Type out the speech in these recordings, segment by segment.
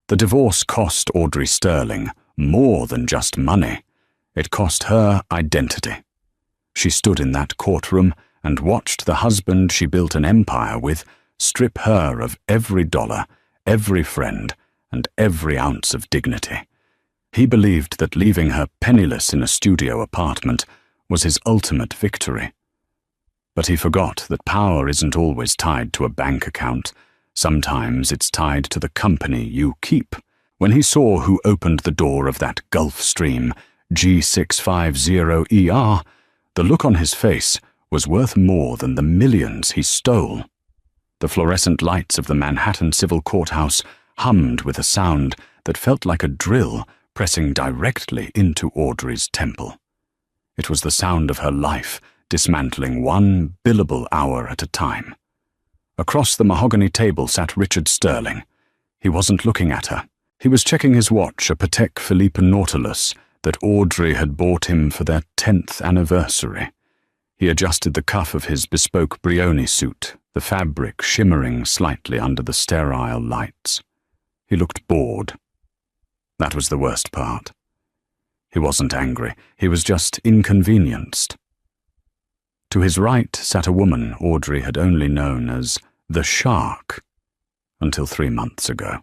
The divorce cost Audrey Sterling more than just money. It cost her identity. She stood in that courtroom and watched the husband she built an empire with strip her of every dollar, every friend, and every ounce of dignity. He believed that leaving her penniless in a studio apartment was his ultimate victory. But he forgot that power isn't always tied to a bank account. Sometimes it's tied to the company you keep. When he saw who opened the door of that Gulf Stream G650ER, the look on his face was worth more than the millions he stole. The fluorescent lights of the Manhattan Civil Courthouse hummed with a sound that felt like a drill pressing directly into Audrey's temple. It was the sound of her life dismantling one billable hour at a time. Across the mahogany table sat Richard Sterling. He wasn't looking at her. He was checking his watch, a Patek Philippe Nautilus that Audrey had bought him for their 10th anniversary. He adjusted the cuff of his bespoke Brioni suit, the fabric shimmering slightly under the sterile lights. He looked bored. That was the worst part. He wasn't angry. He was just inconvenienced. To his right sat a woman Audrey had only known as the Shark until 3 months ago.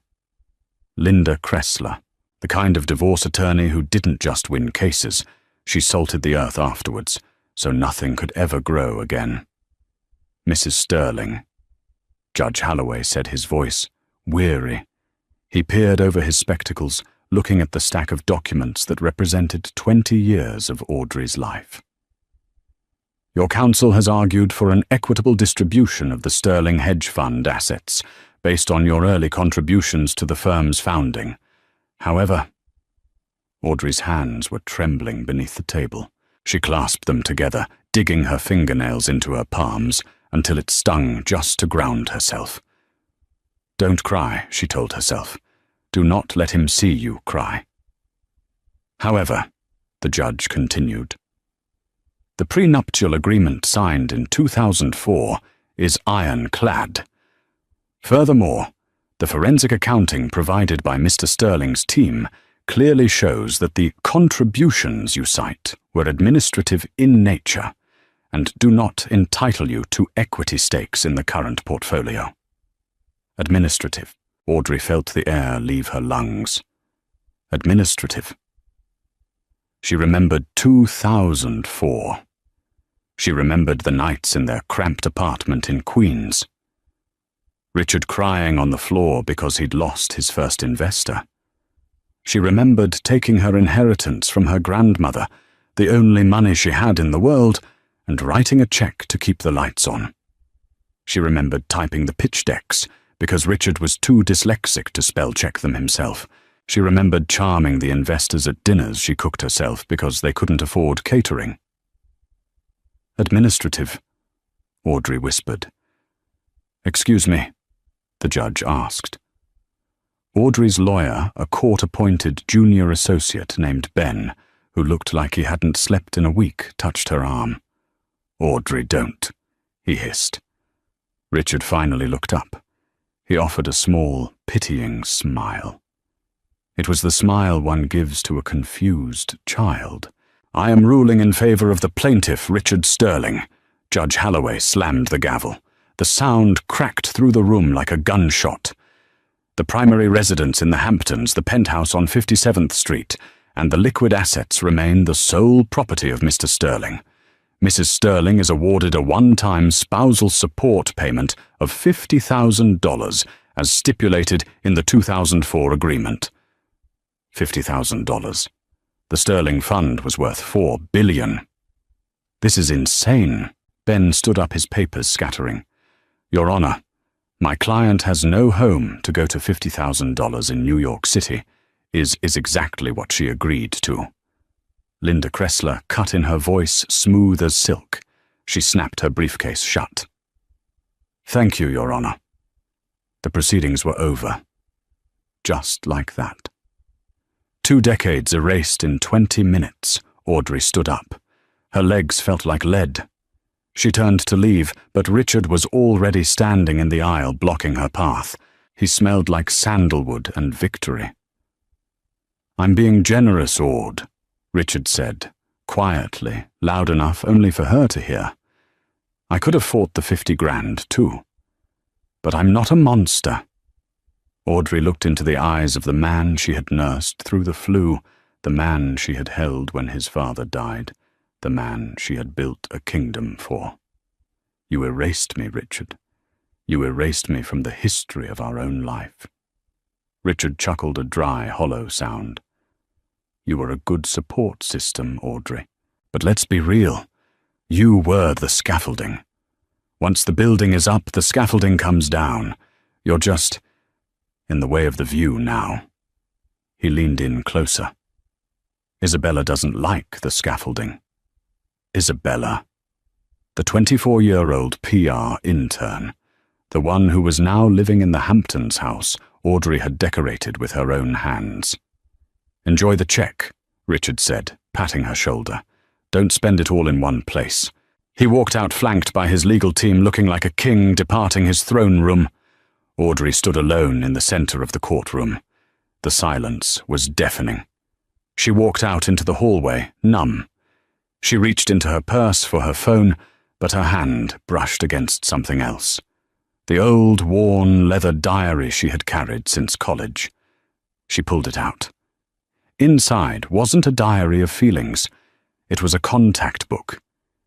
Linda Kressler, the kind of divorce attorney who didn't just win cases, she salted the earth afterwards, so nothing could ever grow again. Mrs. Sterling. Judge Holloway said, his voice weary. He peered over his spectacles, looking at the stack of documents that represented 20 years of Audrey's life. Your counsel has argued for an equitable distribution of the Sterling hedge fund assets based on your early contributions to the firm's founding. However, Audrey's hands were trembling beneath the table. She clasped them together, digging her fingernails into her palms until it stung just to ground herself. Don't cry, she told herself. Do not let him see you cry. However, the judge continued, the prenuptial agreement signed in 2004 is ironclad. Furthermore, the forensic accounting provided by Mr. Sterling's team clearly shows that the contributions you cite were administrative in nature and do not entitle you to equity stakes in the current portfolio. Administrative. Audrey felt the air leave her lungs. Administrative. She remembered 2004. She remembered the nights in their cramped apartment in Queens. Richard crying on the floor because he'd lost his first investor. She remembered taking her inheritance from her grandmother, the only money she had in the world, and writing a check to keep the lights on. She remembered typing the pitch decks because Richard was too dyslexic to spell check them himself. She remembered charming the investors at dinners she cooked herself because they couldn't afford catering. Administrative, Audrey whispered. Excuse me, the judge asked. Audrey's lawyer, a court-appointed junior associate named Ben, who looked like he hadn't slept in a week, touched her arm. Audrey, don't, he hissed. Richard finally looked up. He offered a small, pitying smile. It was the smile one gives to a confused child. I am ruling in favor of the plaintiff, Richard Sterling. Judge Holloway slammed the gavel. The sound cracked through the room like a gunshot. The primary residence in the Hamptons, the penthouse on 57th Street, and the liquid assets remain the sole property of Mr. Sterling. Mrs. Sterling is awarded a one-time spousal support payment of $50,000 as stipulated in the 2004 agreement. $50,000. The Sterling Fund was worth $4 billion. This is insane. Ben stood up, his papers scattering. Your Honor, my client has no home to go to $50,000 in New York City, is exactly what she agreed to. Linda Kressler cut in her voice smooth as silk. She snapped her briefcase shut. Thank you, Your Honor. The proceedings were over. Just like that. 2 decades erased in 20 minutes, Audrey stood up. Her legs felt like lead. She turned to leave, but Richard was already standing in the aisle blocking her path. He smelled like sandalwood and victory. "I'm being generous, Ord," Richard said, quietly, loud enough only for her to hear. "I could have fought the 50 grand, too. But I'm not a monster." Audrey looked into the eyes of the man she had nursed through the flu, the man she had held when his father died, the man she had built a kingdom for. "You erased me, Richard. You erased me from the history of our own life." Richard chuckled a dry, hollow sound. "You were a good support system, Audrey. But let's be real. You were the scaffolding. Once the building is up, the scaffolding comes down. You're just in the way of the view now." He leaned in closer. "Isabella doesn't like the scaffolding." Isabella. The 24-year-old PR intern. The one who was now living in the Hamptons house Audrey had decorated with her own hands. "Enjoy the check," Richard said, patting her shoulder. "Don't spend it all in one place." He walked out flanked by his legal team, looking like a king departing his throne room. Audrey stood alone in the center of the courtroom. The silence was deafening. She walked out into the hallway, numb. She reached into her purse for her phone, but her hand brushed against something else. The old, worn leather diary she had carried since college. She pulled it out. Inside wasn't a diary of feelings. It was a contact book.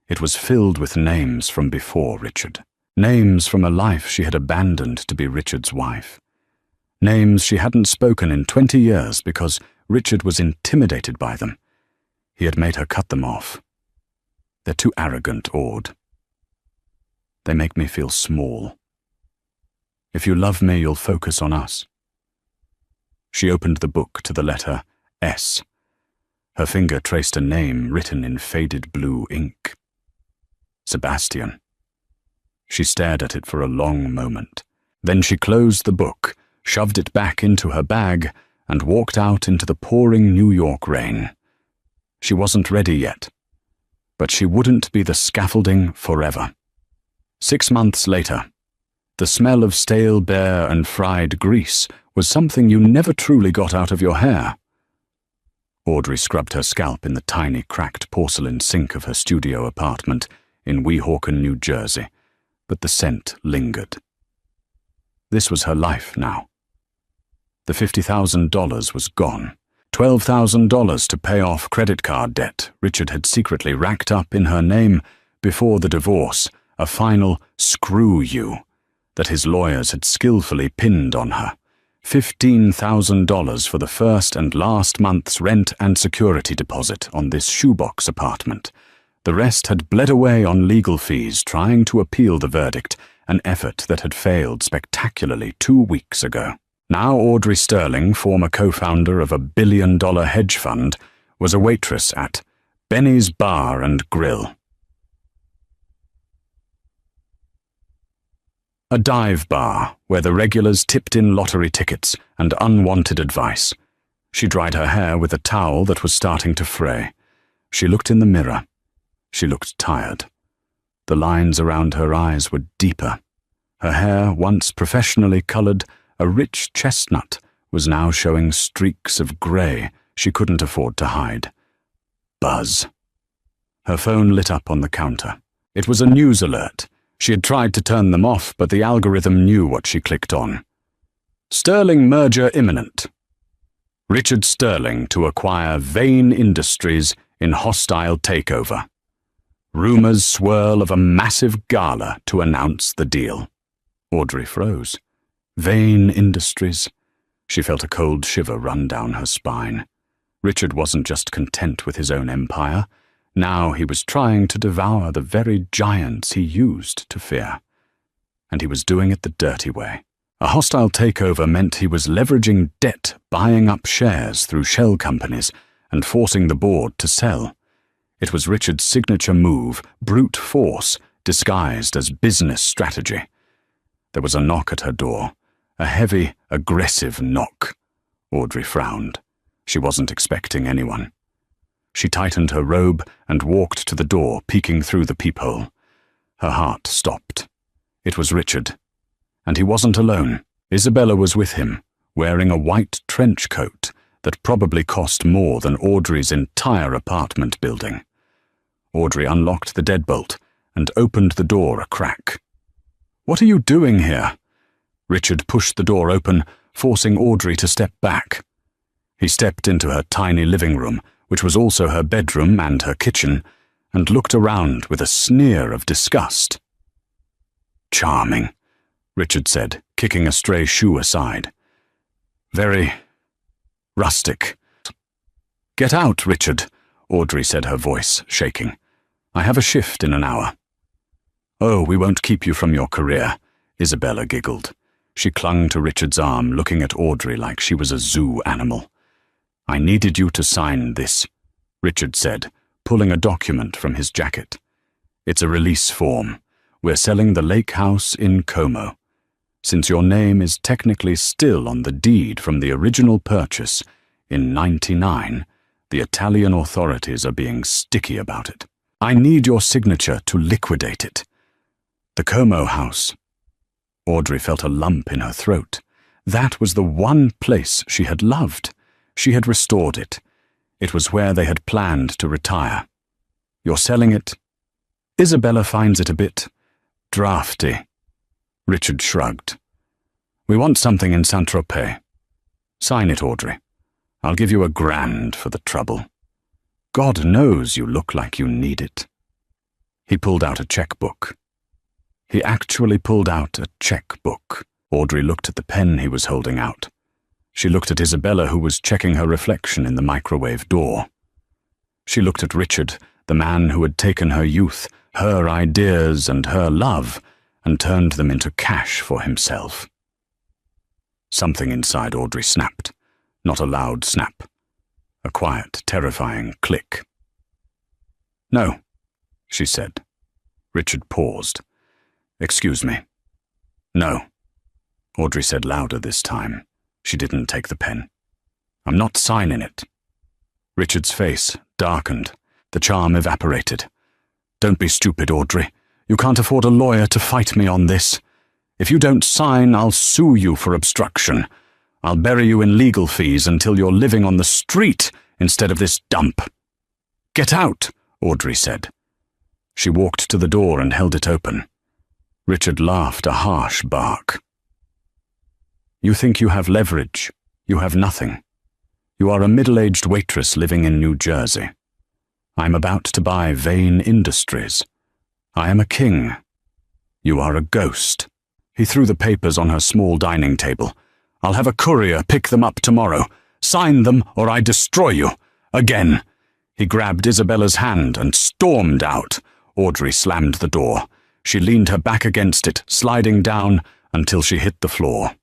It was filled with names from before Richard. Names from a life she had abandoned to be Richard's wife. Names she hadn't spoken in 20 years because Richard was intimidated by them. He had made her cut them off. "They're too arrogant, Ord. They make me feel small. If you love me, you'll focus on us." She opened the book to the letter S. Her finger traced a name written in faded blue ink. Sebastian. She stared at it for a long moment. Then she closed the book, shoved it back into her bag, and walked out into the pouring New York rain. She wasn't ready yet, but she wouldn't be the scaffolding forever. 6 months later, the smell of stale bear and fried grease was something you never truly got out of your hair. Audrey scrubbed her scalp in the tiny, cracked porcelain sink of her studio apartment in Weehawken, New Jersey, but the scent lingered. This was her life now. The $50,000 was gone. $12,000 to pay off credit card debt Richard had secretly racked up in her name before the divorce, a final "screw you" that his lawyers had skillfully pinned on her. $15,000 for the first and last month's rent and security deposit on this shoebox apartment. The rest had bled away on legal fees trying to appeal the verdict, an effort that had failed spectacularly 2 weeks ago. Now Audrey Sterling, former co-founder of a billion-dollar hedge fund, was a waitress at Benny's Bar and Grill. A dive bar where the regulars tipped in lottery tickets and unwanted advice. She dried her hair with a towel that was starting to fray. She looked in the mirror. She looked tired. The lines around her eyes were deeper. Her hair, once professionally colored, a rich chestnut, was now showing streaks of gray she couldn't afford to hide. Buzz. Her phone lit up on the counter. It was a news alert. She had tried to turn them off, but the algorithm knew what she clicked on. Sterling merger imminent. Richard Sterling to acquire Vane Industries in hostile takeover. Rumors swirl of a massive gala to announce the deal. Audrey froze. Vane Industries. She felt a cold shiver run down her spine. Richard wasn't just content with his own empire. Now he was trying to devour the very giants he used to fear. And he was doing it the dirty way. A hostile takeover meant he was leveraging debt, buying up shares through shell companies, and forcing the board to sell. It was Richard's signature move, brute force, disguised as business strategy. There was a knock at her door, a heavy, aggressive knock. Audrey frowned. She wasn't expecting anyone. She tightened her robe and walked to the door, peeking through the peephole. Her heart stopped. It was Richard. And he wasn't alone. Isabella was with him, wearing a white trench coat that probably cost more than Audrey's entire apartment building. Audrey unlocked the deadbolt and opened the door a crack. "What are you doing here?" Richard pushed the door open, forcing Audrey to step back. He stepped into her tiny living room, which was also her bedroom and her kitchen, and looked around with a sneer of disgust. "Charming," Richard said, kicking a stray shoe aside. "Very rustic." "Get out, Richard," Audrey said, her voice shaking. "I have a shift in an hour." "Oh, we won't keep you from your career," Isabella giggled. She clung to Richard's arm, looking at Audrey like she was a zoo animal. "I needed you to sign this," Richard said, pulling a document from his jacket. "It's a release form. We're selling the lake house in Como. Since your name is technically still on the deed from the original purchase in '99, the Italian authorities are being sticky about it. I need your signature to liquidate it. The Como house." Audrey felt a lump in her throat. That was the one place she had loved. She had restored it. It was where they had planned to retire. "You're selling it?" "Isabella finds it a bit drafty." Richard shrugged. "We want something in Saint-Tropez. Sign it, Audrey. I'll give you $1,000 for the trouble. God knows you look like you need it." He pulled out a checkbook. He actually pulled out a checkbook. Audrey looked at the pen he was holding out. She looked at Isabella, who was checking her reflection in the microwave door. She looked at Richard, the man who had taken her youth, her ideas and her love, and turned them into cash for himself. Something inside Audrey snapped. Not a loud snap. A quiet, terrifying click. "No," she said. Richard paused. "Excuse me." "No," Audrey said louder this time. She didn't take the pen. "I'm not signing it." Richard's face darkened. The charm evaporated. "Don't be stupid, Audrey. You can't afford a lawyer to fight me on this. If you don't sign, I'll sue you for obstruction. I'll bury you in legal fees until you're living on the street instead of this dump." "Get out," Audrey said. She walked to the door and held it open. Richard laughed a harsh bark. "You think you have leverage. You have nothing. You are a middle-aged waitress living in New Jersey. I'm about to buy Vane Industries. I am a king. You are a ghost." He threw the papers on her small dining table. "I'll have a courier pick them up tomorrow. Sign them or I destroy you. Again." He grabbed Isabella's hand and stormed out. Audrey slammed the door. She leaned her back against it, sliding down until she hit the floor.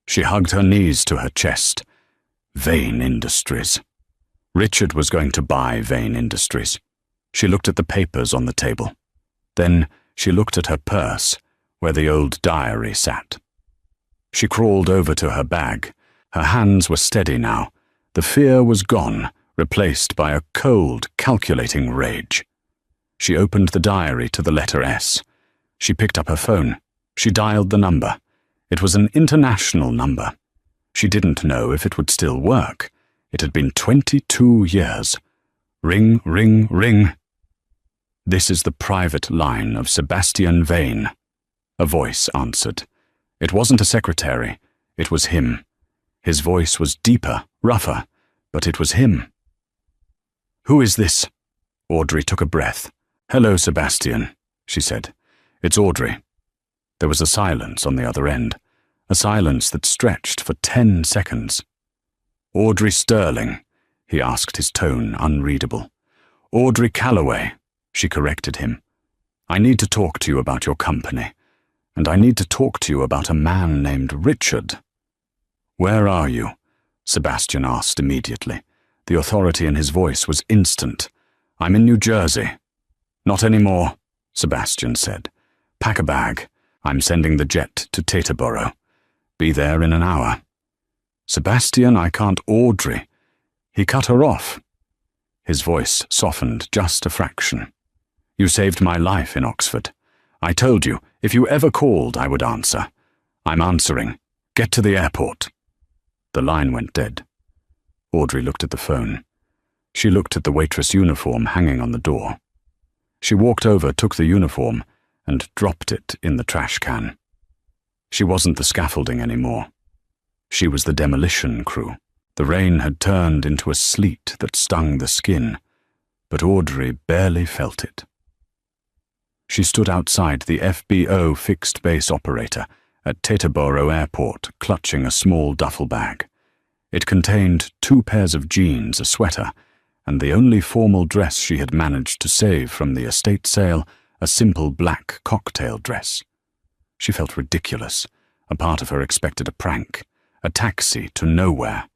She hugged her knees to her chest. Vane Industries. Richard was going to buy Vane Industries. She looked at the papers on the table. Then she looked at her purse, where the old diary sat. She crawled over to her bag. Her hands were steady now. The fear was gone, replaced by a cold, calculating rage. She opened the diary to the letter S. She picked up her phone. She dialed the number. It was an international number. She didn't know if it would still work. It had been 22 years. Ring, ring, ring. "This is the private line of Sebastian Vane." A voice answered. It wasn't a secretary. It was him. His voice was deeper, rougher, but it was him. "Who is this?" Audrey took a breath. "Hello, Sebastian," she said. "It's Audrey." There was a silence on the other end, a silence that stretched for 10 seconds. "Audrey Sterling," he asked, his tone unreadable. "Audrey Calloway," she corrected him. "I need to talk to you about your company, and I need to talk to you about a man named Richard." "Where are you?" Sebastian asked immediately. The authority in his voice was instant. "I'm in New Jersey." "Not anymore," Sebastian said. "Pack a bag. I'm sending the jet to Teterboro. Be there in an hour." "Sebastian, I can't." "Audrey." He cut her off. His voice softened just a fraction. "You saved my life in Oxford. I told you, if you ever called, I would answer. I'm answering. Get to the airport." The line went dead. Audrey looked at the phone. She looked at the waitress uniform hanging on the door. She walked over, took the uniform, and dropped it in the trash can. She wasn't the scaffolding anymore. She was the demolition crew. The rain had turned into a sleet that stung the skin, but Audrey barely felt it. She stood outside the FBO fixed base operator at Teterboro Airport, clutching a small duffel bag. It contained 2 pairs of jeans, a sweater, and the only formal dress she had managed to save from the estate sale, a simple black cocktail dress. She felt ridiculous. A part of her expected a prank, a taxi to nowhere.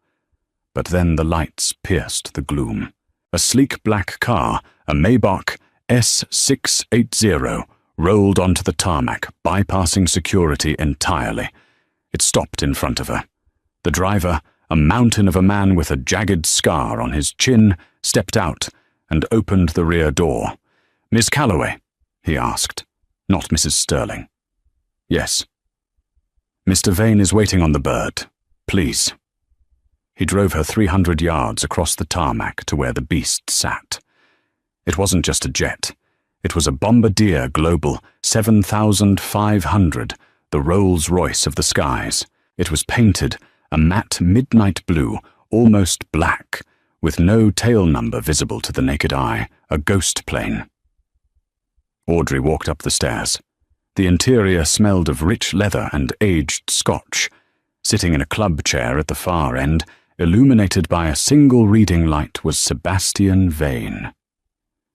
But then the lights pierced the gloom. A sleek black car, a Maybach S680, rolled onto the tarmac, bypassing security entirely. It stopped in front of her. The driver, a mountain of a man with a jagged scar on his chin, stepped out and opened the rear door. "Miss Calloway?" he asked. "Not Mrs. Sterling." "Yes." "Mr. Vane is waiting on the Bird. Please." He drove her 300 yards across the tarmac to where the beast sat. It wasn't just a jet. It was a Bombardier Global 7500, the Rolls-Royce of the skies. It was painted a matte midnight blue, almost black, with no tail number visible to the naked eye, a ghost plane. Audrey walked up the stairs. The interior smelled of rich leather and aged scotch. Sitting in a club chair at the far end, illuminated by a single reading light, was Sebastian Vane.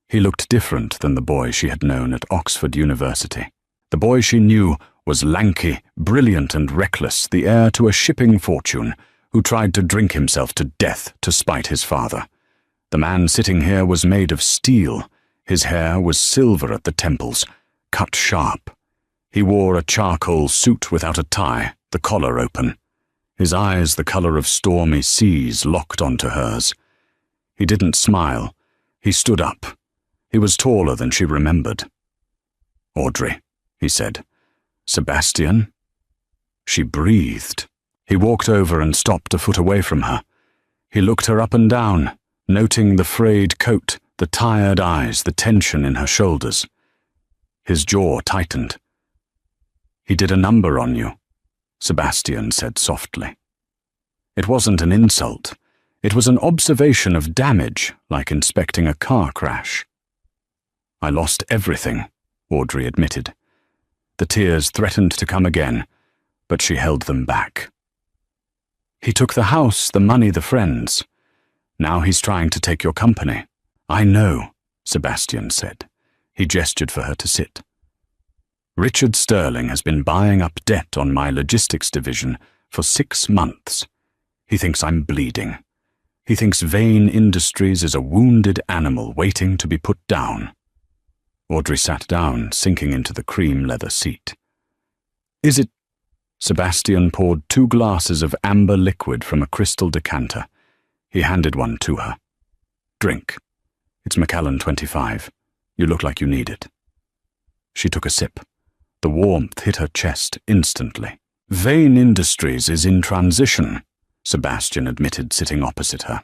He looked different than the boy she had known at Oxford University. The boy she knew was lanky, brilliant and reckless, the heir to a shipping fortune, who tried to drink himself to death to spite his father. The man sitting here was made of steel. His hair was silver at the temples, cut sharp. He wore a charcoal suit without a tie, the collar open. His eyes, the color of stormy seas, locked onto hers. He didn't smile. He stood up. He was taller than she remembered. "Audrey," he said. "Sebastian?" She breathed. He walked over and stopped a foot away from her. He looked her up and down, noting the frayed coat, the tired eyes, the tension in her shoulders. His jaw tightened. "He did a number on you," Sebastian said softly. It wasn't an insult. It was an observation of damage, like inspecting a car crash. "I lost everything," Audrey admitted. The tears threatened to come again, but she held them back. "He took the house, the money, the friends. Now he's trying to take your company." "I know," Sebastian said. He gestured for her to sit. "Richard Sterling has been buying up debt on my logistics division for 6 months. He thinks I'm bleeding. He thinks Vane Industries is a wounded animal waiting to be put down." Audrey sat down, sinking into the cream leather seat. "Is it—" Sebastian poured 2 glasses of amber liquid from a crystal decanter. He handed one to her. "Drink. It's Macallan 25. You look like you need it." She took a sip. The warmth hit her chest instantly. "Vane Industries is in transition," Sebastian admitted, sitting opposite her.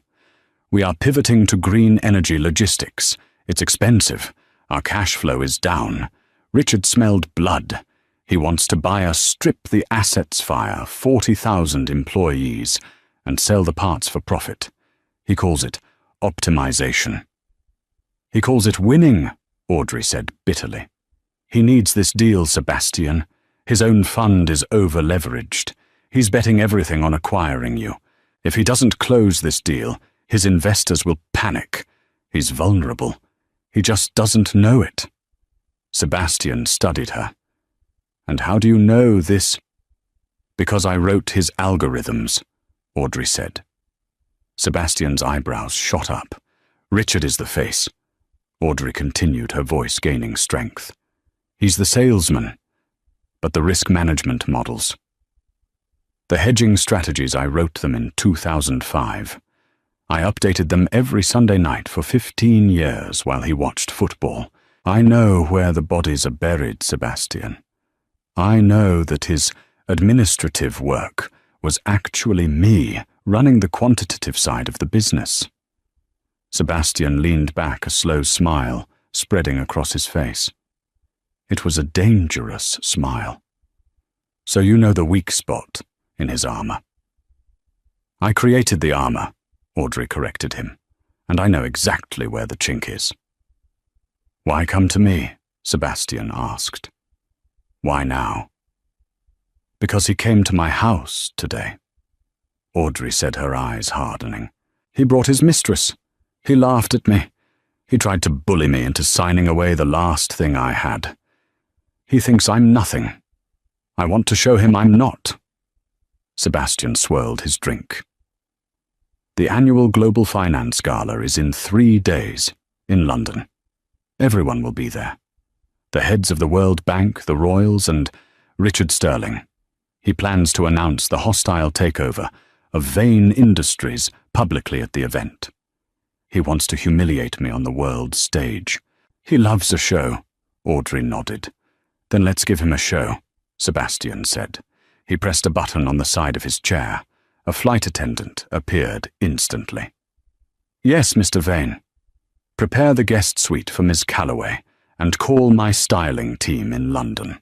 "We are pivoting to green energy logistics. It's expensive. Our cash flow is down. Richard smelled blood. He wants to buy us, strip the assets fire, 40,000 employees, and sell the parts for profit. He calls it optimization." "He calls it winning," Audrey said bitterly. "He needs this deal, Sebastian. His own fund is over-leveraged. He's betting everything on acquiring you. If he doesn't close this deal, his investors will panic. He's vulnerable. He just doesn't know it." Sebastian studied her. "And how do you know this?" "Because I wrote his algorithms," Audrey said. Sebastian's eyebrows shot up. "Richard is the face." Audrey continued, her voice gaining strength. "He's the salesman, but the risk management models. The hedging strategies, I wrote them in 2005. I updated them every Sunday night for 15 years while he watched football. I know where the bodies are buried, Sebastian. I know that his Administrative work was actually me running the quantitative side of the business. Sebastian leaned back, a slow smile spreading across his face. It was a dangerous smile. So you know the weak spot in his armor. I created the armor, Audrey corrected him, and I know exactly where the chink is. Why come to me? Sebastian asked. Why now? Because he came to my house today. Audrey said, her eyes hardening. He brought his mistress. He laughed at me. He tried to bully me into signing away the last thing I had. He thinks I'm nothing. I want to show him I'm not. Sebastian swirled his drink. The annual Global Finance Gala is in 3 days, in London. Everyone will be there. The heads of the World Bank, the Royals, and Richard Sterling. He plans to announce the hostile takeover of Vane Industries publicly at the event. He wants to humiliate me on the world stage. He loves a show, Audrey nodded. Then let's give him a show, Sebastian said. He pressed a button on the side of his chair. A flight attendant appeared instantly. Yes, Mr. Vane. Prepare the guest suite for Miss Calloway and call my styling team in London.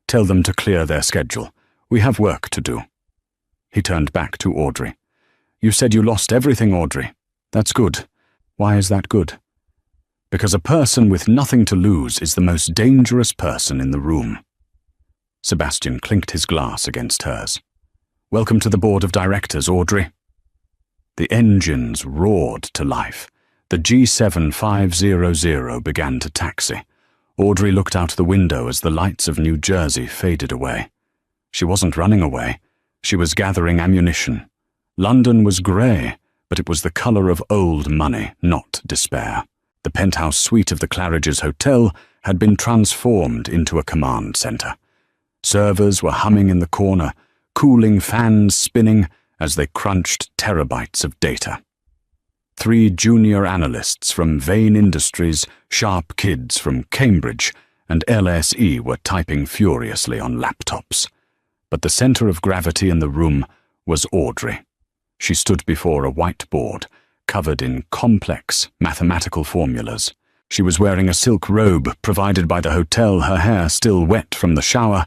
Tell them to clear their schedule. We have work to do. He turned back to Audrey. You said you lost everything, Audrey. That's good. Why is that good? Because a person with nothing to lose is the most dangerous person in the room. Sebastian clinked his glass against hers. Welcome to the board of directors, Audrey. The engines roared to life. The G7500 began to taxi. Audrey looked out the window as the lights of New Jersey faded away. She wasn't running away. She was gathering ammunition. London was grey, but it was the colour of old money, not despair. The penthouse suite of the Claridge's Hotel had been transformed into a command centre. Servers were humming in the corner, cooling fans spinning as they crunched terabytes of data. 3 junior analysts from Vane Industries, sharp kids from Cambridge, and LSE were typing furiously on laptops. But the centre of gravity in the room was Audrey. She stood before a whiteboard, covered in complex mathematical formulas. She was wearing a silk robe provided by the hotel, her hair still wet from the shower,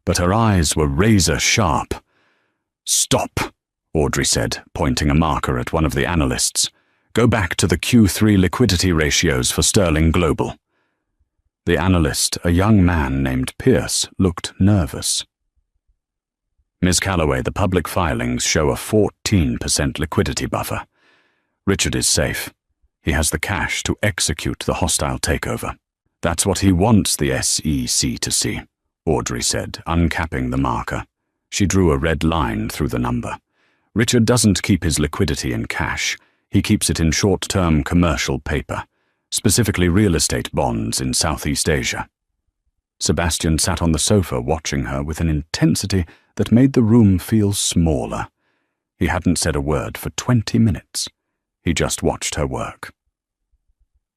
but her eyes were razor sharp. Stop, Audrey said, pointing a marker at one of the analysts. Go back to the Q3 liquidity ratios for Sterling Global. The analyst, a young man named Pierce, looked nervous. Ms. Calloway, the public filings show a 14% liquidity buffer. Richard is safe. He has the cash to execute the hostile takeover. That's what he wants the SEC to see, Audrey said, uncapping the marker. She drew a red line through the number. Richard doesn't keep his liquidity in cash. He keeps it in short-term commercial paper, specifically real estate bonds in Southeast Asia. Sebastian sat on the sofa watching her with an intensity that made the room feel smaller. He hadn't said a word for 20 minutes. He just watched her work.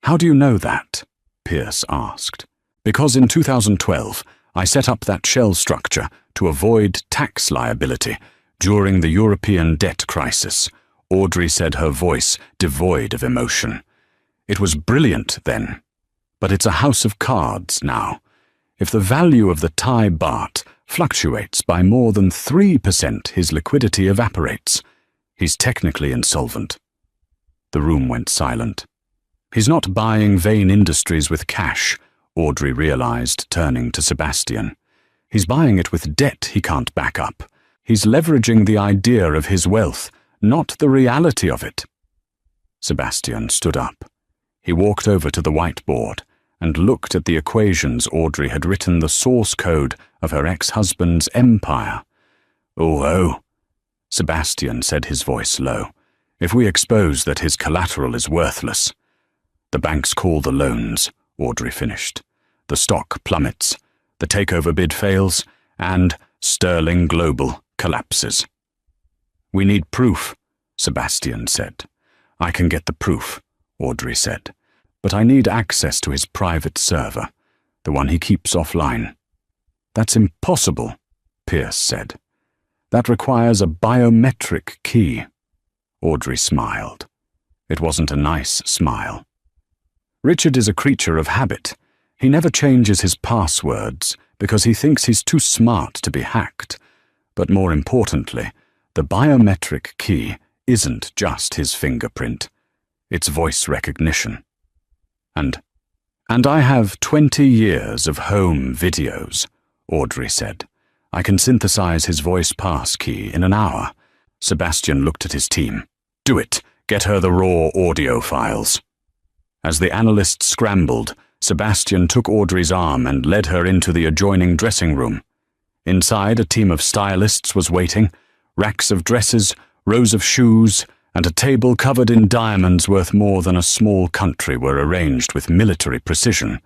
How do you know that? Pierce asked. Because in 2012, I set up that shell structure to avoid tax liability during the European debt crisis, Audrey said, her voice devoid of emotion. It was brilliant then, but it's a house of cards now. If the value of the Thai baht fluctuates by more than 3%, his liquidity evaporates. He's technically insolvent. The room went silent. He's not buying Vane Industries with cash, Audrey realized, turning to Sebastian. He's buying it with debt he can't back up. He's leveraging the idea of his wealth, not the reality of it. Sebastian stood up. He walked over to the whiteboard and looked at the equations Audrey had written the source code of her ex-husband's empire. Oh, Sebastian said, his voice low. If we expose that his collateral is worthless. The banks call the loans, Audrey finished. The stock plummets, the takeover bid fails, and Sterling Global collapses. We need proof, Sebastian said. I can get the proof, Audrey said, but I need access to his private server, the one he keeps offline. That's impossible, Pierce said. That requires a biometric key. Audrey smiled. It wasn't a nice smile. Richard is a creature of habit. He never changes his passwords because he thinks he's too smart to be hacked. But more importantly, the biometric key isn't just his fingerprint. It's voice recognition. And I have 20 years of home videos, Audrey said. I can synthesize his voice pass key in an hour. Sebastian looked at his team. Do it. Get her the raw audio files. As the analysts scrambled, Sebastian took Audrey's arm and led her into the adjoining dressing room. Inside, a team of stylists was waiting, racks of dresses, rows of shoes, and a table covered in diamonds worth more than a small country were arranged with military precision.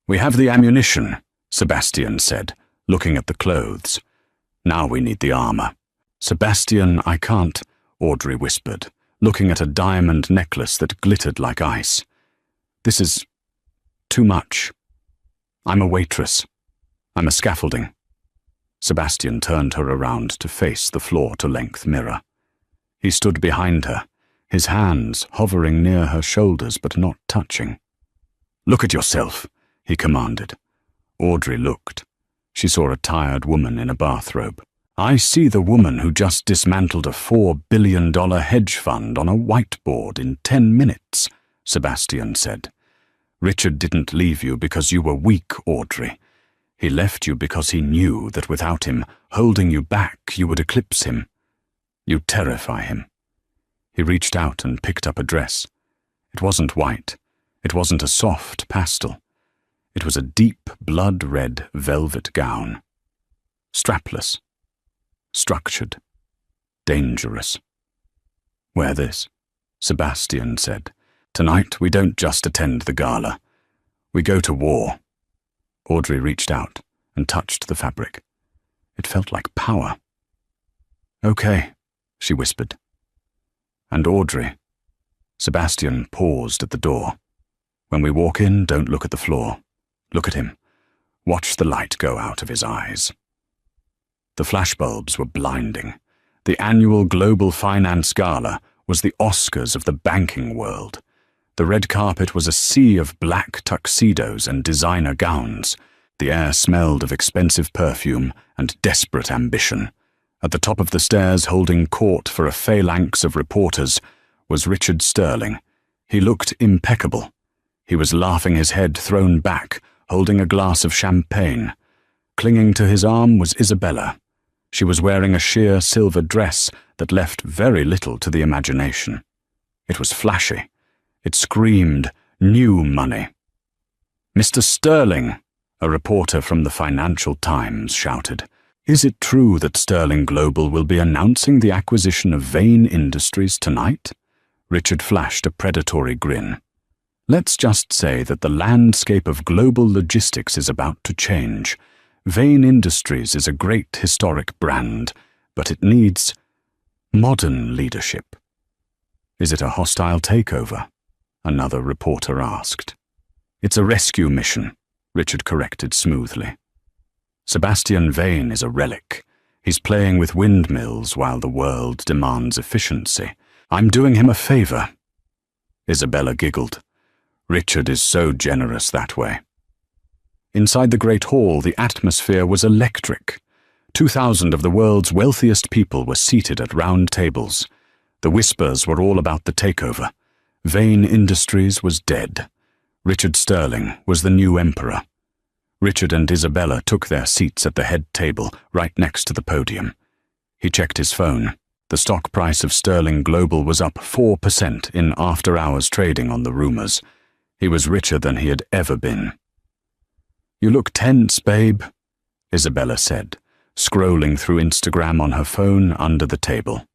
We have the ammunition, Sebastian said, looking at the clothes. Now we need the armor. Sebastian, I can't, Audrey whispered, looking at a diamond necklace that glittered like ice. This is too much. I'm a waitress. I'm a scaffolding. Sebastian turned her around to face the floor-to-length mirror. He stood behind her, his hands hovering near her shoulders but not touching. Look at yourself, he commanded. Audrey looked. She saw a tired woman in a bathrobe. I see the woman who just dismantled a $4 billion hedge fund on a whiteboard in 10 minutes, Sebastian said. Richard didn't leave you because you were weak, Audrey. He left you because he knew that without him holding you back, you would eclipse him. You terrify him. He reached out and picked up a dress. It wasn't white. It wasn't a soft pastel. It was a deep blood-red velvet gown. Strapless. Structured. Dangerous. Wear this, Sebastian said. Tonight we don't just attend the gala. We go to war. Audrey reached out and touched the fabric. It felt like power. Okay, she whispered. And Audrey. Sebastian paused at the door. When we walk in, don't look at the floor. Look at him. Watch the light go out of his eyes. The flashbulbs were blinding. The annual Global Finance Gala was the Oscars of the banking world. The red carpet was a sea of black tuxedos and designer gowns. The air smelled of expensive perfume and desperate ambition. At the top of the stairs, holding court for a phalanx of reporters, was Richard Sterling. He looked impeccable. He was laughing, his head thrown back, holding a glass of champagne. Clinging to his arm was Isabella. She was wearing a sheer silver dress that left very little to the imagination. It was flashy. It screamed new money. Mr. Sterling, a reporter from the Financial Times shouted. Is it true that Sterling Global will be announcing the acquisition of Vane Industries tonight? Richard flashed a predatory grin. Let's just say that the landscape of global logistics is about to change. Vane Industries is a great historic brand, but it needs modern leadership. Is it a hostile takeover? Another reporter asked. It's a rescue mission, Richard corrected smoothly. Sebastian Vane is a relic. He's playing with windmills while the world demands efficiency. I'm doing him a favor. Isabella giggled. Richard is so generous that way. Inside the great hall, the atmosphere was electric. 2,000 of the world's wealthiest people were seated at round tables. The whispers were all about the takeover. Vane Industries was dead. Richard Sterling was the new emperor. Richard and Isabella took their seats at the head table, right next to the podium. He checked his phone. The stock price of Sterling Global was up 4% in after-hours trading on the rumors. He was richer than he had ever been. You look tense, babe, Isabella said, scrolling through Instagram on her phone under the table.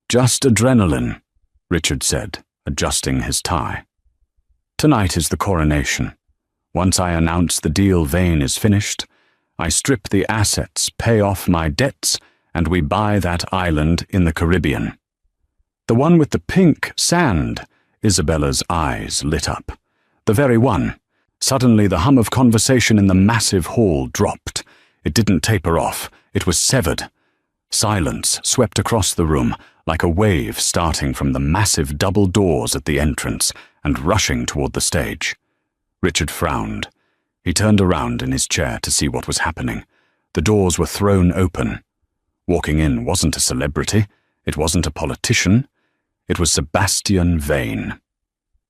Just adrenaline, Richard said, adjusting his tie. Tonight is the coronation. Once I announce the deal Vane is finished, I strip the assets, pay off my debts, and we buy that island in the Caribbean. The one with the pink sand, Isabella's eyes lit up. The very one. Suddenly the hum of conversation in the massive hall dropped. It didn't taper off. It was severed. Silence swept across the room like a wave starting from the massive double doors at the entrance and rushing toward the stage. Richard frowned. He turned around in his chair to see what was happening. The doors were thrown open. Walking in wasn't a celebrity. It wasn't a politician. It was Sebastian Vane.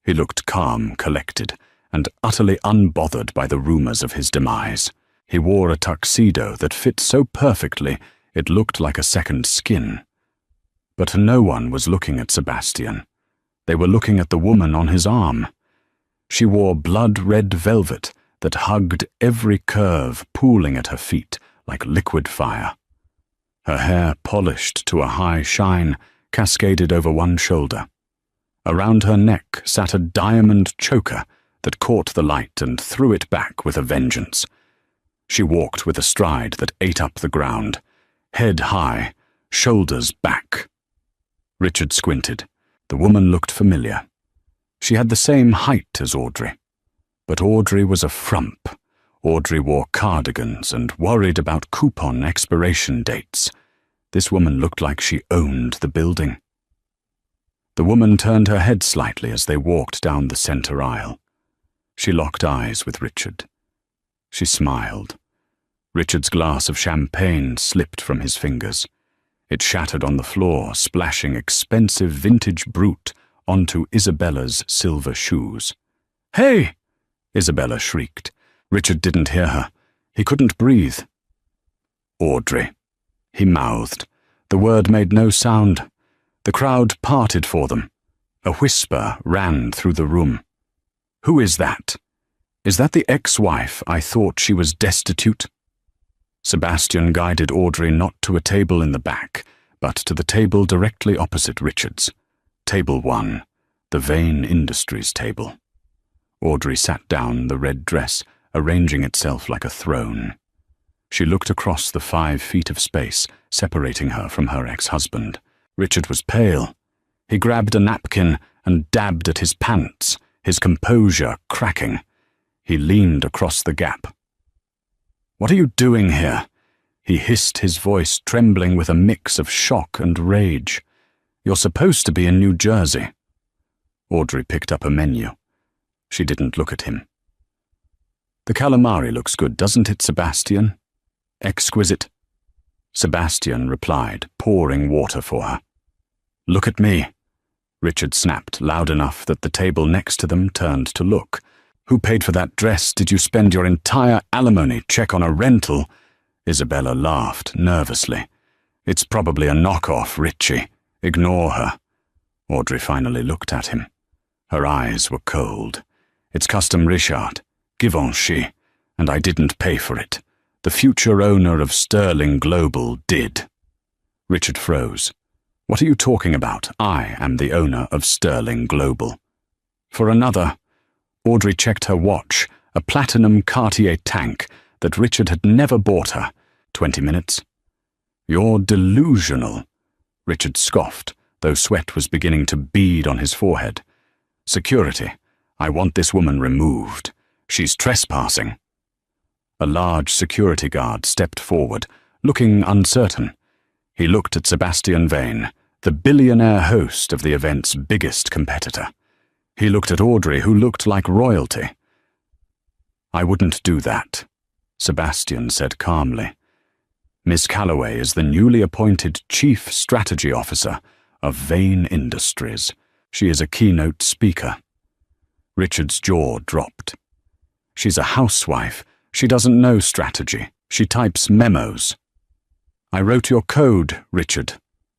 He looked calm, collected, and utterly unbothered by the rumors of his demise. He wore a tuxedo that fit so perfectly it looked like a second skin. But no one was looking at Sebastian. They were looking at the woman on his arm. She wore blood-red velvet that hugged every curve, pooling at her feet like liquid fire. Her hair, polished to a high shine, cascaded over one shoulder. Around her neck sat a diamond choker that caught the light and threw it back with a vengeance. She walked with a stride that ate up the ground, head high, shoulders back. Richard squinted. The woman looked familiar. She had the same height as Audrey. But Audrey was a frump. Audrey wore cardigans and worried about coupon expiration dates. This woman looked like she owned the building. The woman turned her head slightly as they walked down the center aisle. She locked eyes with Richard. She smiled. Richard's glass of champagne slipped from his fingers. It shattered on the floor, splashing expensive vintage brut onto Isabella's silver shoes. "Hey!" Isabella shrieked. Richard didn't hear her. He couldn't breathe. "Audrey," he mouthed. The word made no sound. The crowd parted for them. A whisper ran through the room. "Who is that? Is that the ex-wife I thought she was destitute?" Sebastian guided Audrey not to a table in the back, but to the table directly opposite Richard's. Table 1, the Vane Industries table. Audrey sat down, the red dress arranging itself like a throne. She looked across the 5 feet of space separating her from her ex-husband. Richard was pale. He grabbed a napkin and dabbed at his pants, his composure cracking. He leaned across the gap. "What are you doing here?" He hissed, his voice trembling with a mix of shock and rage. "You're supposed to be in New Jersey." Audrey picked up a menu. She didn't look at him. "The calamari looks good, doesn't it, Sebastian?" "Exquisite." Sebastian replied, pouring water for her. "Look at me." Richard snapped loud enough that the table next to them turned to look. "Who paid for that dress? Did you spend your entire alimony check on a rental?" Isabella laughed nervously. "It's probably a knockoff, Richie. Ignore her." Audrey finally looked at him. Her eyes were cold. "It's custom, Richard. Givenchy. And I didn't pay for it. The future owner of Sterling Global did." Richard froze. "What are you talking about? I am the owner of Sterling Global." For another, Audrey checked her watch, a platinum Cartier tank that Richard had never bought her. 20 minutes. "You're delusional," Richard scoffed, though sweat was beginning to bead on his forehead. "Security, I want this woman removed. She's trespassing." A large security guard stepped forward, looking uncertain. He looked at Sebastian Vane, the billionaire host of the event's biggest competitor. He looked at Audrey, who looked like royalty. "I wouldn't do that," Sebastian said calmly. "Miss Calloway is the newly appointed Chief Strategy Officer of Vane Industries. She is a keynote speaker." Richard's jaw dropped. "She's a housewife. She doesn't know strategy. She types memos." "I wrote your code, Richard,"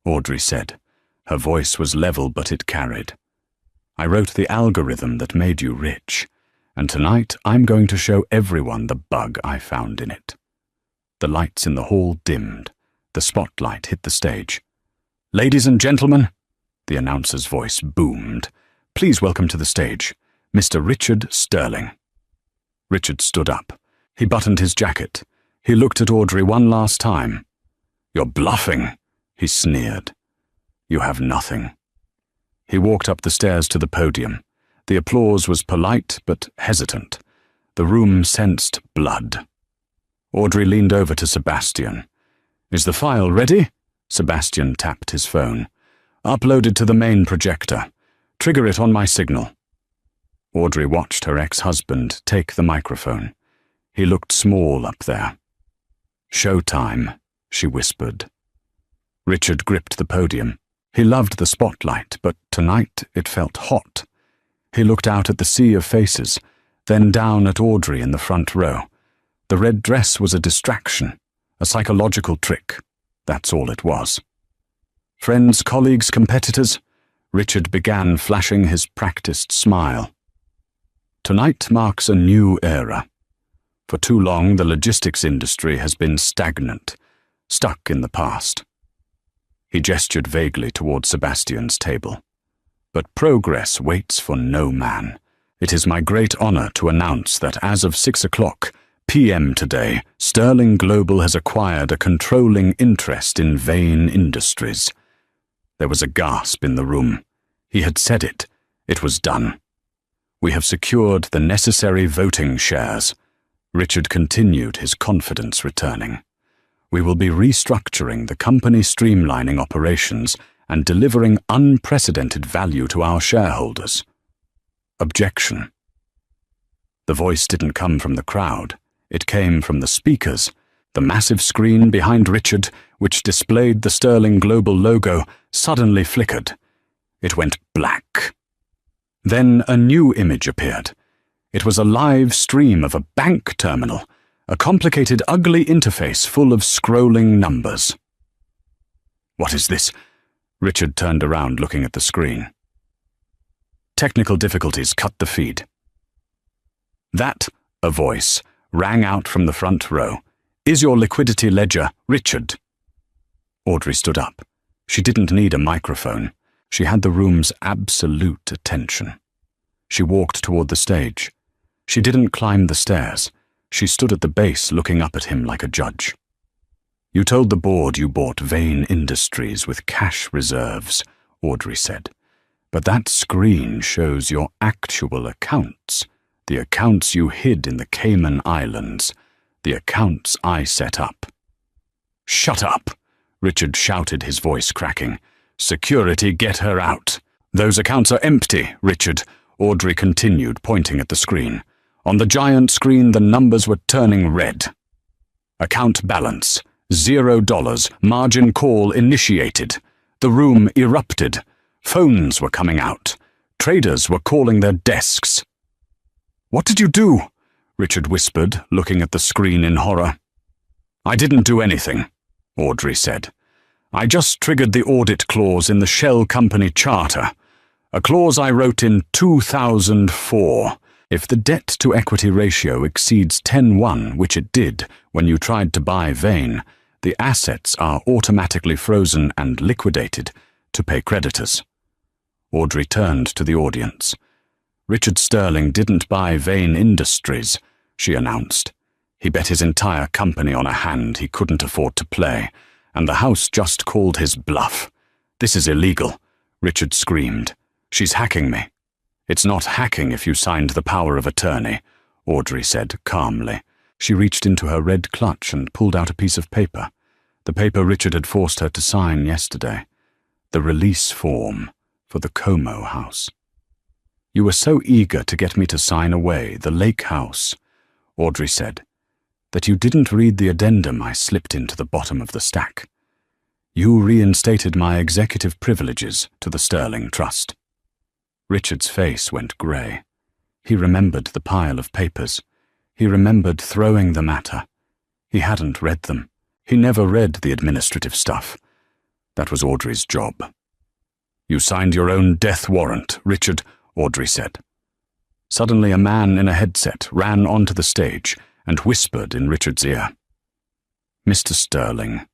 Audrey said. Her voice was level, but it carried. "I wrote the algorithm that made you rich, and tonight I'm going to show everyone the bug I found in it." The lights in the hall dimmed. The spotlight hit the stage. "Ladies and gentlemen," the announcer's voice boomed, "please welcome to the stage, Mr. Richard Sterling." Richard stood up. He buttoned his jacket. He looked at Audrey one last time. "You're bluffing," he sneered. "You have nothing." He walked up the stairs to the podium. The applause was polite but hesitant. The room sensed blood. Audrey leaned over to Sebastian. "Is the file ready?" Sebastian tapped his phone. "Uploaded to the main projector. Trigger it on my signal." Audrey watched her ex-husband take the microphone. He looked small up there. "Showtime," she whispered. Richard gripped the podium. He loved the spotlight, but tonight it felt hot. He looked out at the sea of faces, then down at Audrey in the front row. The red dress was a distraction, a psychological trick. That's all it was. "Friends, colleagues, competitors," Richard began, flashing his practiced smile. "Tonight marks a new era. For too long, the logistics industry has been stagnant, stuck in the past." He gestured vaguely toward Sebastian's table. "But progress waits for no man. It is my great honor to announce that as of 6 p.m. today, Sterling Global has acquired a controlling interest in Vane Industries." There was a gasp in the room. He had said it. It was done. "We have secured the necessary voting shares." Richard continued, his confidence returning. "We will be restructuring the company, streamlining operations, and delivering unprecedented value to our shareholders." Objection. The voice didn't come from the crowd. It came from the speakers. The massive screen behind Richard, which displayed the Sterling Global logo, suddenly flickered. It went black. Then a new image appeared. It was a live stream of a bank terminal, a complicated, ugly interface full of scrolling numbers. "What is this?" Richard turned around, looking at the screen. Technical difficulties cut the feed. "That," a voice, rang out from the front row, "is your liquidity ledger, Richard." Audrey stood up. She didn't need a microphone. She had the room's absolute attention. She walked toward the stage. She didn't climb the stairs. She stood at the base, looking up at him like a judge. "You told the board you bought Vane Industries with cash reserves," Audrey said. "But that screen shows your actual accounts, the accounts you hid in the Cayman Islands, the accounts I set up." "Shut up!" Richard shouted, his voice cracking. "Security, get her out." "Those accounts are empty, Richard," Audrey continued, pointing at the screen. On the giant screen, the numbers were turning red. "Account balance, $0, margin call initiated." The room erupted. Phones were coming out. Traders were calling their desks. "What did you do?" Richard whispered, looking at the screen in horror. "I didn't do anything," Audrey said. "I just triggered the audit clause in the Shell Company Charter, a clause I wrote in 2004. If the debt-to-equity ratio exceeds 10:1, which it did when you tried to buy Vane, the assets are automatically frozen and liquidated to pay creditors." Audrey turned to the audience. "Richard Sterling didn't buy Vane Industries," she announced. "He bet his entire company on a hand he couldn't afford to play, and the House just called his bluff. This is illegal," Richard screamed. "She's hacking me." "It's not hacking if you signed the power of attorney," Audrey said calmly. She reached into her red clutch and pulled out a piece of paper, the paper Richard had forced her to sign yesterday, the release form for the Como house. "You were so eager to get me to sign away the lake house," Audrey said, "that you didn't read the addendum I slipped into the bottom of the stack. You reinstated my executive privileges to the Sterling Trust." Richard's face went grey. He remembered the pile of papers. He remembered throwing them at her. He hadn't read them. He never read the administrative stuff. That was Audrey's job. "You signed your own death warrant, Richard," Audrey said. Suddenly a man in a headset ran onto the stage and whispered in Richard's ear. "Mr. Sterling,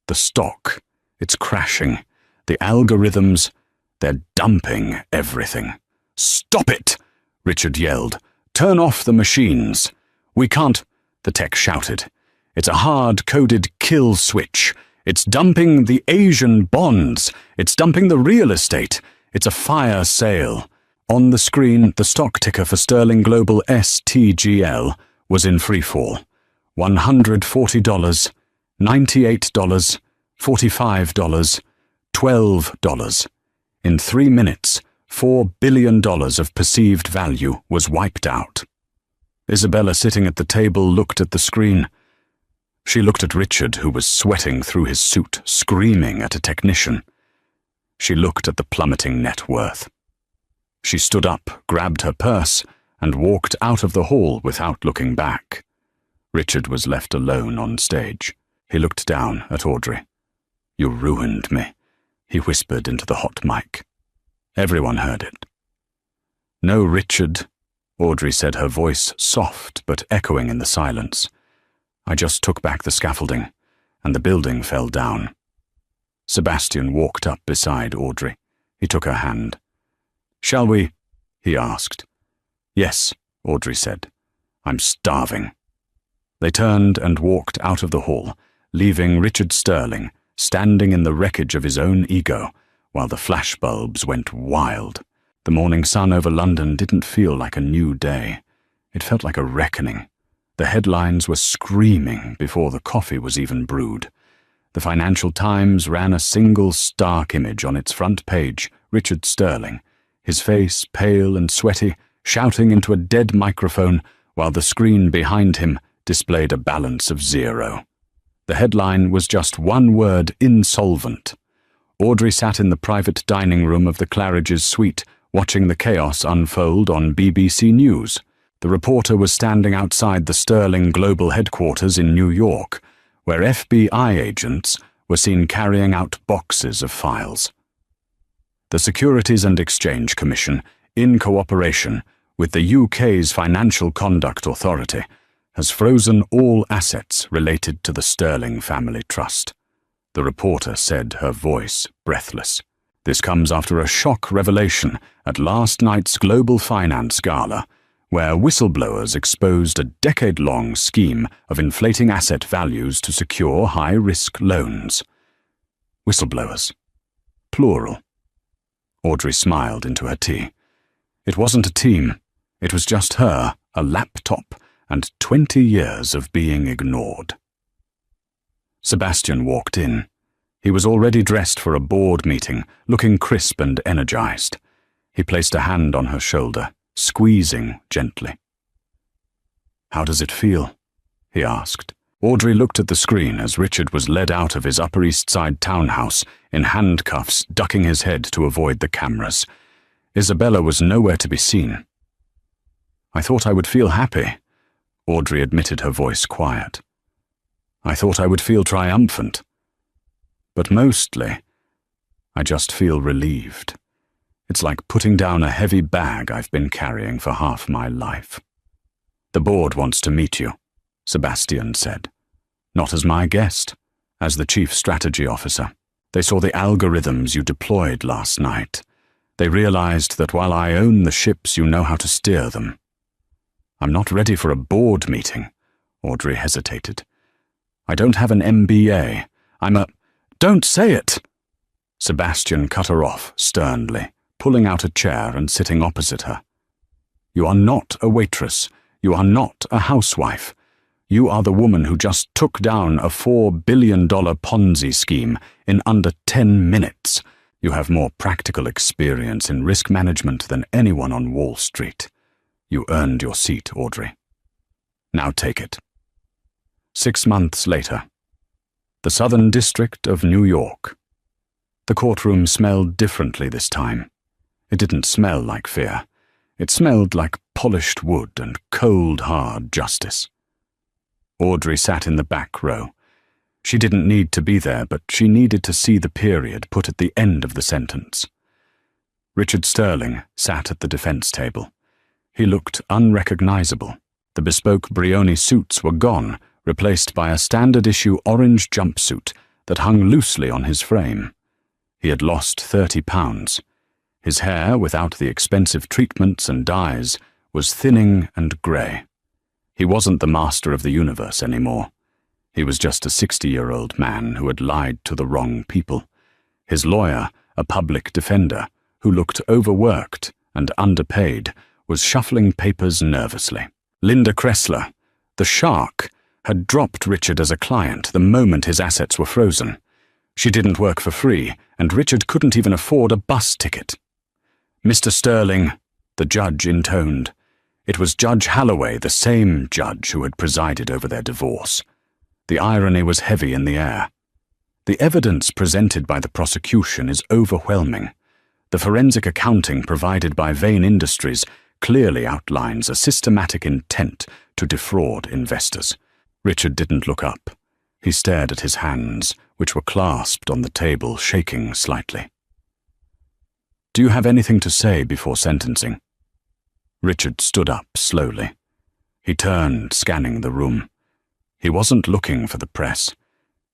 the stock, it's crashing. The algorithms, they're dumping everything." "Stop it!" Richard yelled. "Turn off the machines." "We can't," the tech shouted. "It's a hard-coded kill switch. It's dumping the Asian bonds. It's dumping the real estate. It's a fire sale." On the screen, the stock ticker for Sterling Global STGL was in freefall. $140, $98, $45, $12. In 3 minutes, $4 billion of perceived value was wiped out. Isabella, sitting at the table, looked at the screen. She looked at Richard, who was sweating through his suit, screaming at a technician. She looked at the plummeting net worth. She stood up, grabbed her purse, and walked out of the hall without looking back. Richard was left alone on stage. He looked down at Audrey. "You ruined me," he whispered into the hot mic. Everyone heard it. "No, Richard," Audrey said, her voice soft but echoing in the silence. "I just took back the scaffolding, and the building fell down." Sebastian walked up beside Audrey. He took her hand. "Shall we?" he asked. "Yes," Audrey said. "I'm starving." They turned and walked out of the hall, leaving Richard Sterling standing in the wreckage of his own ego, while the flashbulbs went wild. The morning sun over London didn't feel like a new day. It felt like a reckoning. The headlines were screaming before the coffee was even brewed. The Financial Times ran a single stark image on its front page, Richard Sterling, his face pale and sweaty, shouting into a dead microphone, while the screen behind him displayed a balance of 0. The headline was just one word: insolvent. Audrey sat in the private dining room of the Claridge's suite, watching the chaos unfold on BBC News. The reporter was standing outside the Sterling Global Headquarters in New York, where FBI agents were seen carrying out boxes of files. The Securities and Exchange Commission, in cooperation with the UK's Financial Conduct Authority, has frozen all assets related to the Sterling Family Trust. The reporter said, her voice breathless. This comes after a shock revelation at last night's Global Finance Gala, where whistleblowers exposed a decade-long scheme of inflating asset values to secure high-risk loans. Whistleblowers. Plural. Audrey smiled into her tea. It wasn't a team. It was just her, a laptop, and 20 years of being ignored. Sebastian walked in. He was already dressed for a board meeting, looking crisp and energized. He placed a hand on her shoulder, squeezing gently. "How does it feel?" he asked. Audrey looked at the screen as Richard was led out of his Upper East Side townhouse in handcuffs, ducking his head to avoid the cameras. Isabella was nowhere to be seen. "I thought I would feel happy," Audrey admitted, her voice quiet. "I thought I would feel triumphant. But mostly, I just feel relieved. It's like putting down a heavy bag I've been carrying for half my life." "The board wants to meet you," Sebastian said. "Not as my guest, as the chief strategy officer. They saw the algorithms you deployed last night. They realized that while I own the ships, you know how to steer them." "I'm not ready for a board meeting," Audrey hesitated. "I don't have an MBA. I'm a—" "Don't say it!" Sebastian cut her off sternly, pulling out a chair and sitting opposite her. "You are not a waitress. You are not a housewife. You are the woman who just took down a $4 billion Ponzi scheme in under 10 minutes. You have more practical experience in risk management than anyone on Wall Street. You earned your seat, Audrey. Now take it." 6 months later. The Southern District of New York. The courtroom smelled differently this time. It didn't smell like fear. It smelled like polished wood and cold, hard justice. Audrey sat in the back row. She didn't need to be there, but she needed to see the period put at the end of the sentence. Richard Sterling sat at the defense table. He looked unrecognizable. The bespoke Brioni suits were gone, replaced by a standard-issue orange jumpsuit that hung loosely on his frame. He had lost 30 pounds. His hair, without the expensive treatments and dyes, was thinning and grey. He wasn't the master of the universe anymore. He was just a 60-year-old man who had lied to the wrong people. His lawyer, a public defender, who looked overworked and underpaid, was shuffling papers nervously. Linda Kressler, the shark, had dropped Richard as a client the moment his assets were frozen. She didn't work for free, and Richard couldn't even afford a bus ticket. "Mr. Sterling," the judge intoned. It was Judge Halloway, the same judge who had presided over their divorce. The irony was heavy in the air. "The evidence presented by the prosecution is overwhelming. The forensic accounting provided by Vane Industries clearly outlines a systematic intent to defraud investors." Richard didn't look up. He stared at his hands, which were clasped on the table, shaking slightly. "Do you have anything to say before sentencing?" Richard stood up slowly. He turned, scanning the room. He wasn't looking for the press.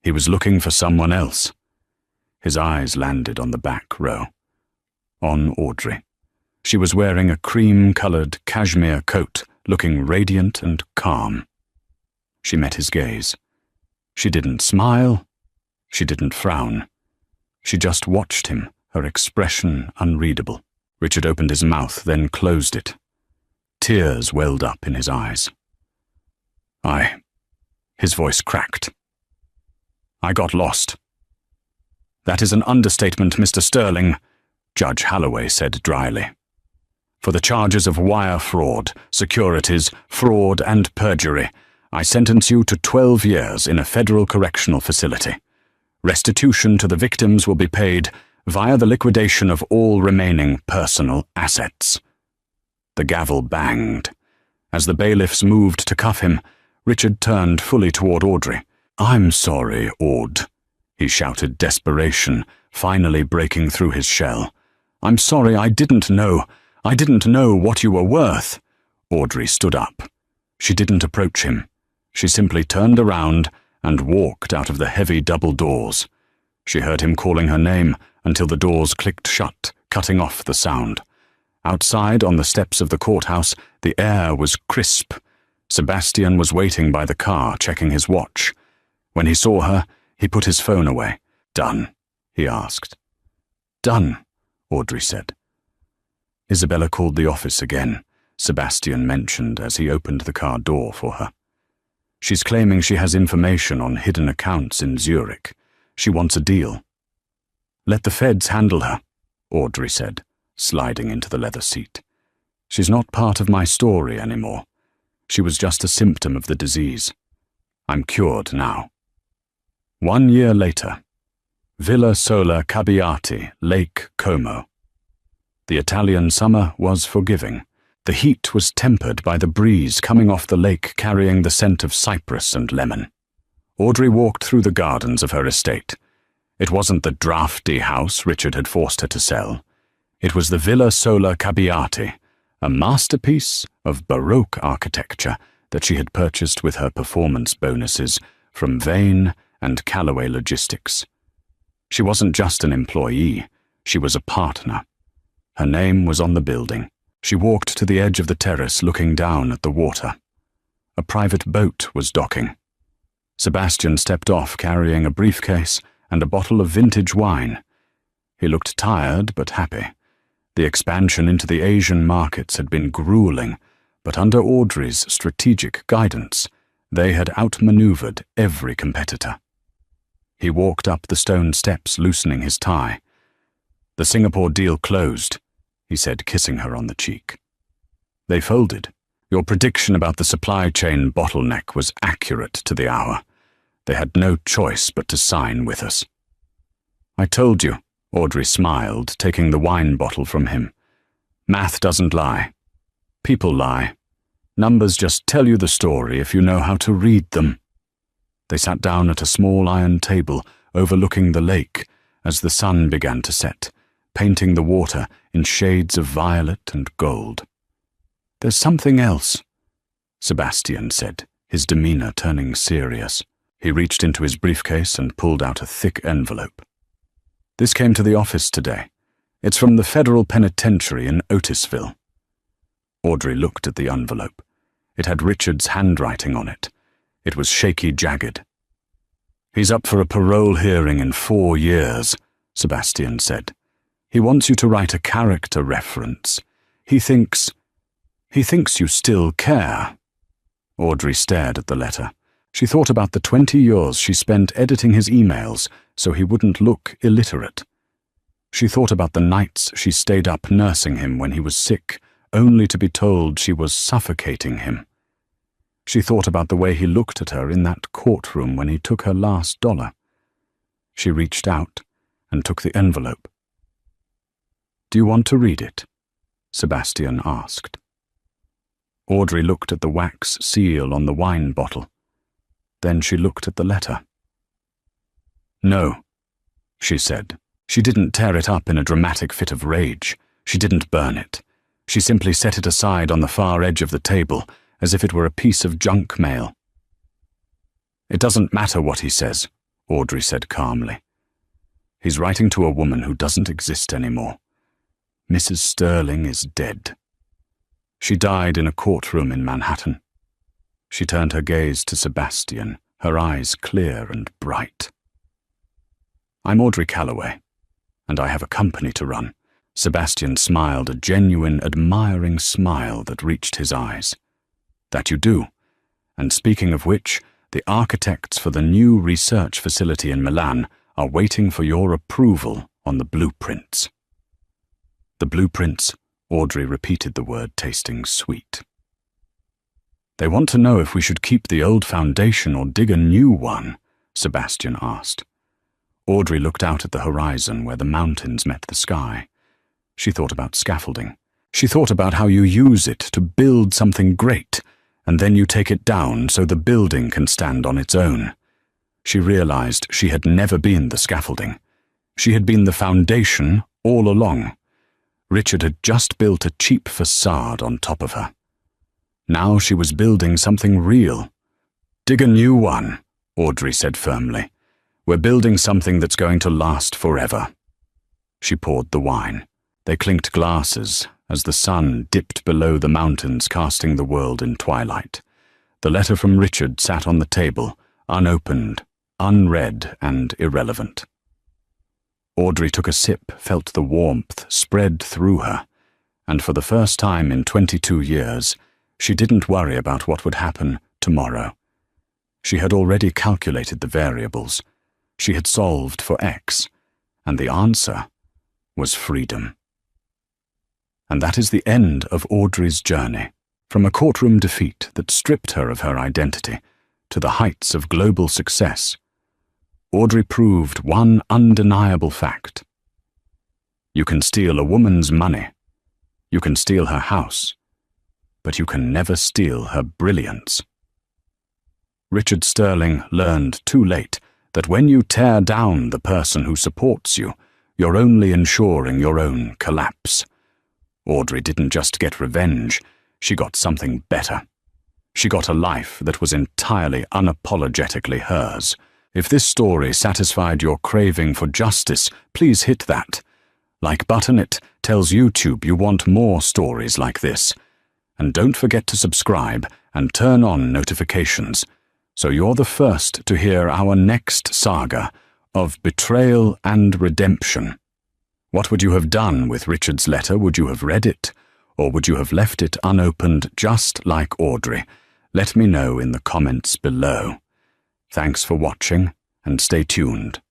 He was looking for someone else. His eyes landed on the back row. On Audrey. She was wearing a cream-colored cashmere coat, looking radiant and calm. She met his gaze. She didn't smile. She didn't frown. She just watched him, her expression unreadable. Richard opened his mouth, then closed it. Tears welled up in his eyes. His voice cracked. "I got lost." "That is an understatement, Mr. Sterling," Judge Halloway said dryly. "For the charges of wire fraud, securities, fraud, and perjury, I sentence you to 12 years in a federal correctional facility. Restitution to the victims will be paid via the liquidation of all remaining personal assets." The gavel banged. As the bailiffs moved to cuff him, Richard turned fully toward Audrey. "I'm sorry, Aud," he shouted, desperation finally breaking through his shell. "I'm sorry, I didn't know what you were worth." Audrey stood up. She didn't approach him. She simply turned around and walked out of the heavy double doors. She heard him calling her name until the doors clicked shut, cutting off the sound. Outside, on the steps of the courthouse, the air was crisp. Sebastian was waiting by the car, checking his watch. When he saw her, he put his phone away. "Done?" he asked. "Done," Audrey said. Isabella called the office again, Sebastian mentioned as he opened the car door for her. "She's claiming she has information on hidden accounts in Zurich. She wants a deal." "Let the feds handle her," Audrey said, sliding into the leather seat. "She's not part of my story anymore. She was just a symptom of the disease. I'm cured now." 1 year later, Villa Sola Cabbiati, Lake Como. The Italian summer was forgiving. The heat was tempered by the breeze coming off the lake carrying the scent of cypress and lemon. Audrey walked through the gardens of her estate. It wasn't the drafty house Richard had forced her to sell. It was the Villa Sola Cabbiati, a masterpiece of Baroque architecture that she had purchased with her performance bonuses from Vane and Callaway Logistics. She wasn't just an employee, she was a partner. Her name was on the building. She walked to the edge of the terrace, looking down at the water. A private boat was docking. Sebastian stepped off carrying a briefcase and a bottle of vintage wine. He looked tired but happy. The expansion into the Asian markets had been grueling, but under Audrey's strategic guidance, they had outmaneuvered every competitor. He walked up the stone steps, loosening his tie. "The Singapore deal closed," he said, kissing her on the cheek. They folded. "Your prediction about the supply chain bottleneck was accurate to the hour. They had no choice but to sign with us." "I told you," Audrey smiled, taking the wine bottle from him. "Math doesn't lie. People lie. Numbers just tell you the story if you know how to read them." They sat down at a small iron table overlooking the lake as the sun began to set, painting the water in shades of violet and gold. "There's something else," Sebastian said, his demeanor turning serious. He reached into his briefcase and pulled out a thick envelope. "This came to the office today. It's from the federal penitentiary in Otisville." Audrey looked at the envelope. It had Richard's handwriting on it. It was shaky, jagged. "He's up for a parole hearing in 4 years," Sebastian said. "He wants you to write a character reference. He thinks you still care." Audrey stared at the letter. She thought about the 20 years she spent editing his emails, so he wouldn't look illiterate. She thought about the nights she stayed up nursing him when he was sick, only to be told she was suffocating him. She thought about the way he looked at her in that courtroom when he took her last dollar. She reached out and took the envelope. "Do you want to read it?" Sebastian asked. Audrey looked at the wax seal on the wine bottle. Then she looked at the letter. "No," she said. She didn't tear it up in a dramatic fit of rage. She didn't burn it. She simply set it aside on the far edge of the table, as if it were a piece of junk mail. "It doesn't matter what he says," Audrey said calmly. "He's writing to a woman who doesn't exist anymore. Mrs. Sterling is dead. She died in a courtroom in Manhattan." She turned her gaze to Sebastian, her eyes clear and bright. "I'm Audrey Calloway, and I have a company to run." Sebastian smiled, a genuine, admiring smile that reached his eyes. "That you do. And speaking of which, the architects for the new research facility in Milan are waiting for your approval on the blueprints." "The blueprints," Audrey repeated the word, tasting sweet. "They want to know if we should keep the old foundation or dig a new one," Sebastian asked. Audrey looked out at the horizon where the mountains met the sky. She thought about scaffolding. She thought about how you use it to build something great, and then you take it down so the building can stand on its own. She realized she had never been the scaffolding. She had been the foundation all along. Richard had just built a cheap facade on top of her. Now she was building something real. "Dig a new one," Audrey said firmly. "We're building something that's going to last forever." She poured the wine. They clinked glasses as the sun dipped below the mountains, casting the world in twilight. The letter from Richard sat on the table, unopened, unread, and irrelevant. Audrey took a sip, felt the warmth spread through her, and for the first time in 22 years, she didn't worry about what would happen tomorrow. She had already calculated the variables. She had solved for X, and the answer was freedom. And that is the end of Audrey's journey, from a courtroom defeat that stripped her of her identity to the heights of global success. Audrey proved one undeniable fact. You can steal a woman's money, you can steal her house, but you can never steal her brilliance. Richard Sterling learned too late that when you tear down the person who supports you, you're only ensuring your own collapse. Audrey didn't just get revenge, she got something better. She got a life that was entirely unapologetically hers. If this story satisfied your craving for justice, please hit that like button. It tells YouTube you want more stories like this. And don't forget to subscribe and turn on notifications, so you're the first to hear our next saga of betrayal and redemption. What would you have done with Richard's letter? Would you have read it? Or would you have left it unopened just like Audrey? Let me know in the comments below. Thanks for watching, and stay tuned.